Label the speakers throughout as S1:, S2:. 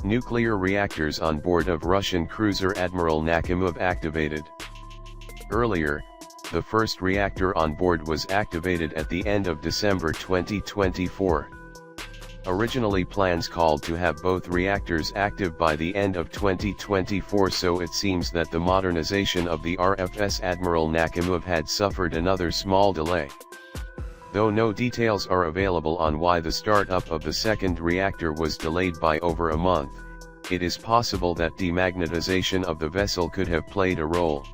S1: Nuclear reactors on board of Russian cruiser Admiral Nakhimov activated. Earlier, the first reactor on board was activated at the end of December 2024. Originally plans called to have both reactors active by the end of 2024, so it seems that the modernization of the RFS Admiral Nakhimov had suffered another small delay. Though no details are available on why the startup of the second reactor was delayed by over a month, it is possible that demagnetization of the vessel could have played a role.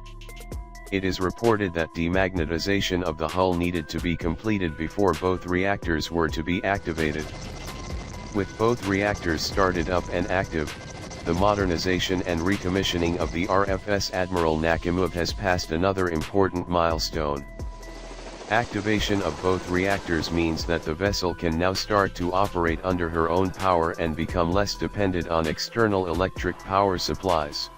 S1: It is reported that demagnetization of the hull needed to be completed before both reactors were to be activated. With both reactors started up and active, the modernization and recommissioning of the RFS Admiral Nakhimov has passed another important milestone. Activation of both reactors means that the vessel can now start to operate under her own power and become less dependent on external electric power supplies.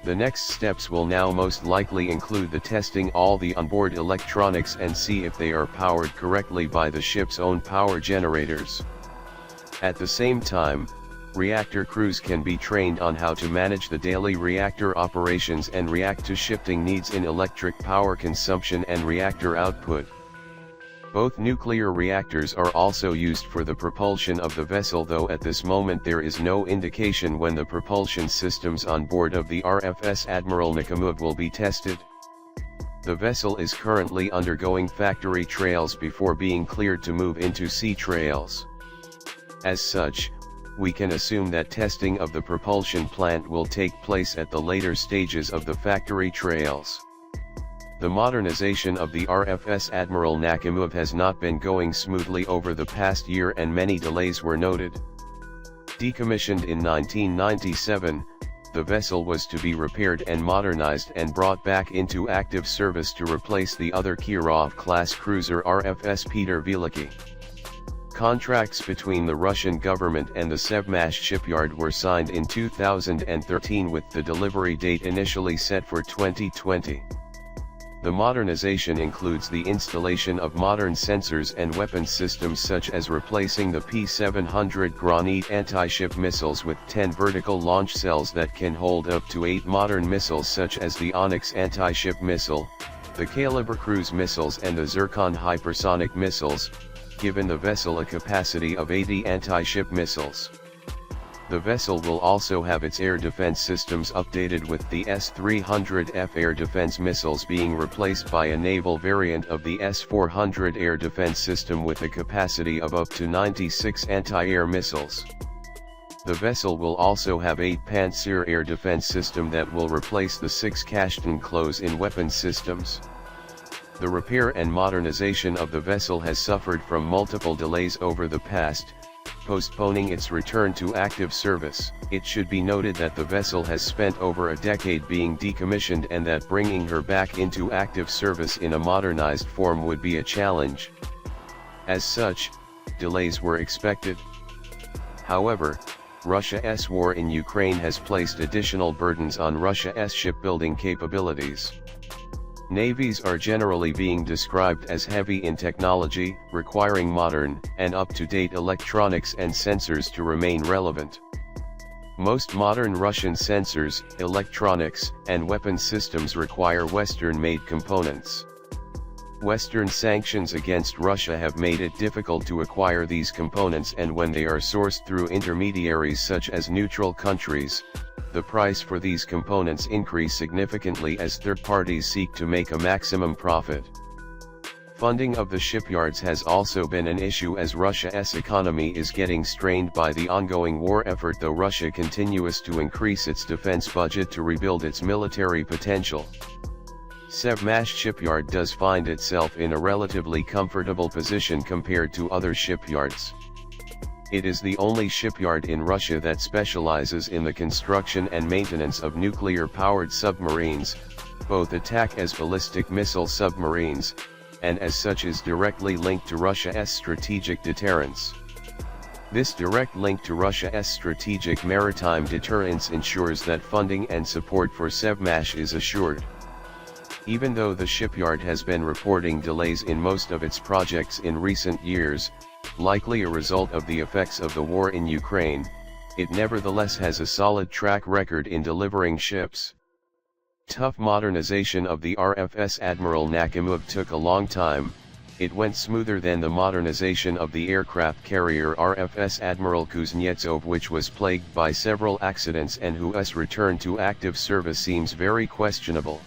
S1: The next steps will now most likely include the testing all the onboard electronics and see if they are powered correctly by the ship's own power generators. At the same time, reactor crews can be trained on how to manage the daily reactor operations and react to shifting needs in electric power consumption and reactor output. Both nuclear reactors are also used for the propulsion of the vessel, though at this moment there is no indication when the propulsion systems on board of the RFS Admiral Nakhimov will be tested. The vessel is currently undergoing factory trials before being cleared to move into sea trials. As such, we can assume that testing of the propulsion plant will take place at the later stages of the factory trials. The modernization of the RFS Admiral Nakhimov has not been going smoothly over the past year and many delays were noted. Decommissioned in 1997, the vessel was to be repaired and modernized and brought back into active service to replace the other Kirov-class cruiser RFS Pyotr Veliky. Contracts between the Russian government and the Sevmash shipyard were signed in 2013 with the delivery date initially set for 2020. The modernization includes the installation of modern sensors and weapon systems, such as replacing the P-700 Granit anti-ship missiles with 10 vertical launch cells that can hold up to 8 modern missiles such as the Oniks anti-ship missile, the Kalibr cruise missiles and the Zircon hypersonic missiles, given the vessel a capacity of 80 anti-ship missiles. The vessel will also have its air defense systems updated, with the S-300F air defense missiles being replaced by a naval variant of the S-400 air defense system with a capacity of up to 96 anti-air missiles. The vessel will also have 8 Pantsir air defense system that will replace the 6 Kashtan close-in weapon systems. The repair and modernization of the vessel has suffered from multiple delays over the past, postponing its return to active service. It should be noted that the vessel has spent over a decade being decommissioned and that bringing her back into active service in a modernized form would be a challenge. As such, delays were expected. However, Russia's war in Ukraine has placed additional burdens on Russia's shipbuilding capabilities. Navies are generally being described as heavy in technology, requiring modern and up-to-date electronics and sensors to remain relevant. Most modern Russian sensors, electronics, and weapon systems require Western-made components. Western sanctions against Russia have made it difficult to acquire these components, and when they are sourced through intermediaries such as neutral countries, the price for these components increase significantly as third parties seek to make a maximum profit. Funding of the shipyards has also been an issue, as Russia's economy is getting strained by the ongoing war effort, though Russia continues to increase its defense budget to rebuild its military potential. Sevmash shipyard does find itself in a relatively comfortable position compared to other shipyards. It is the only shipyard in Russia that specializes in the construction and maintenance of nuclear-powered submarines, both attack as ballistic missile submarines, and as such is directly linked to Russia's strategic deterrence. This direct link to Russia's strategic maritime deterrence ensures that funding and support for Sevmash is assured. Even though the shipyard has been reporting delays in most of its projects in recent years, likely a result of the effects of the war in Ukraine, it nevertheless has a solid track record in delivering ships. Tough modernization of the RFS Admiral Nakhimov took a long time. It went smoother than the modernization of the aircraft carrier RFS Admiral Kuznetsov, which was plagued by several accidents and whose return to active service seems very questionable.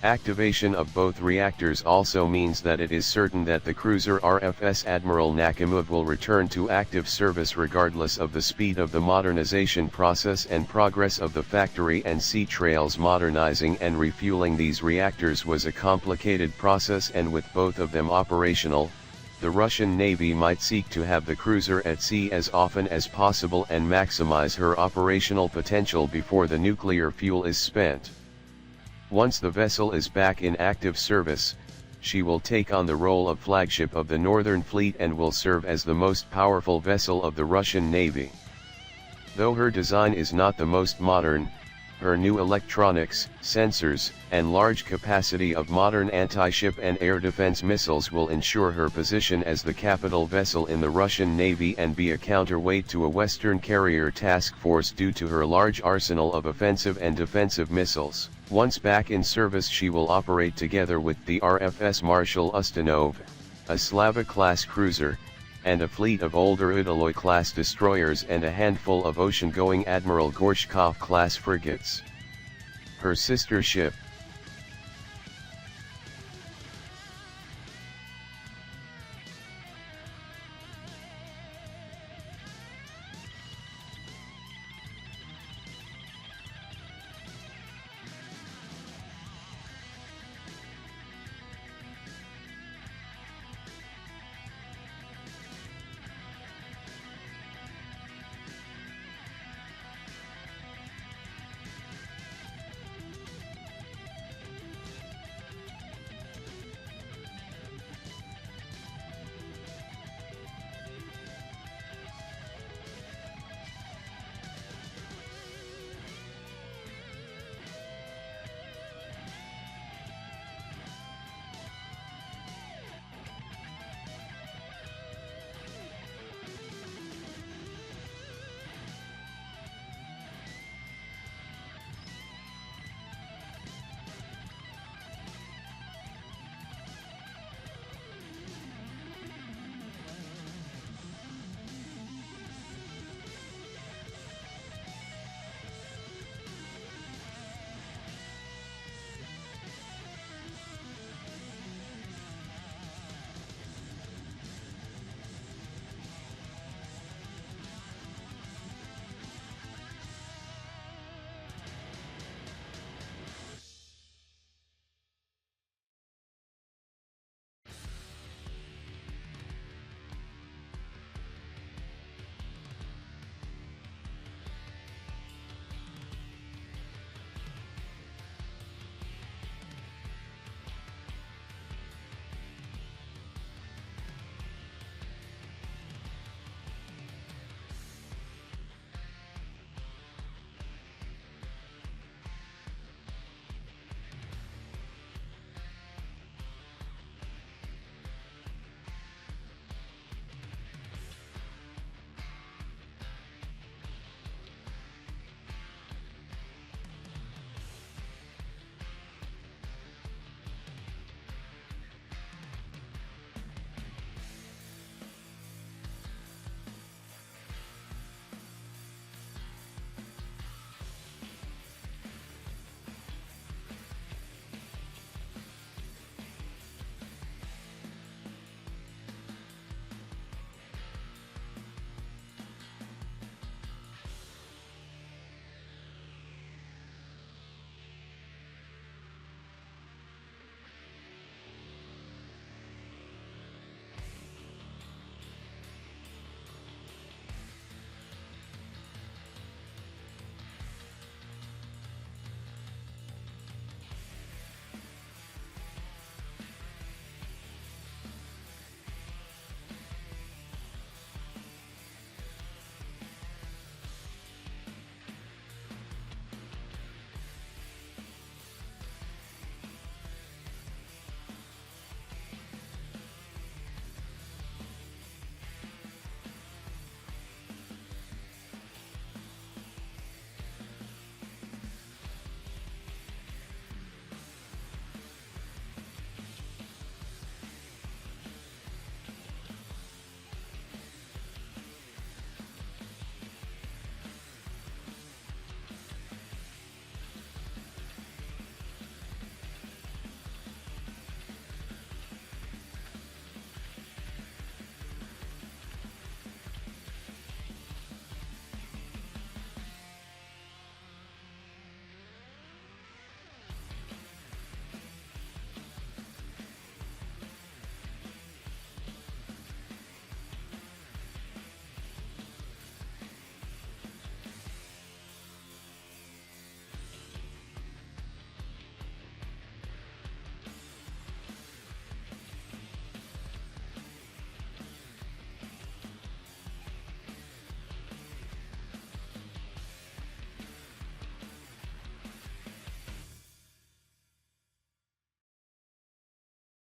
S1: Activation of both reactors also means that it is certain that the cruiser RFS Admiral Nakhimov will return to active service regardless of the speed of the modernization process and progress of the factory and sea trails. Modernizing and refueling these reactors was a complicated process, and with both of them operational, the Russian Navy might seek to have the cruiser at sea as often as possible and maximize her operational potential before the nuclear fuel is spent. Once the vessel is back in active service, she will take on the role of flagship of the Northern Fleet and will serve as the most powerful vessel of the Russian Navy. Though her design is not the most modern, her new electronics, sensors, and large capacity of modern anti-ship and air defense missiles will ensure her position as the capital vessel in the Russian Navy and be a counterweight to a Western carrier task force due to her large arsenal of offensive and defensive missiles. Once back in service, she will operate together with the RFS Marshal Ustinov, a Slava-class cruiser, and a fleet of older Udaloy-class destroyers and a handful of ocean-going Admiral Gorshkov-class frigates. Her sister ship,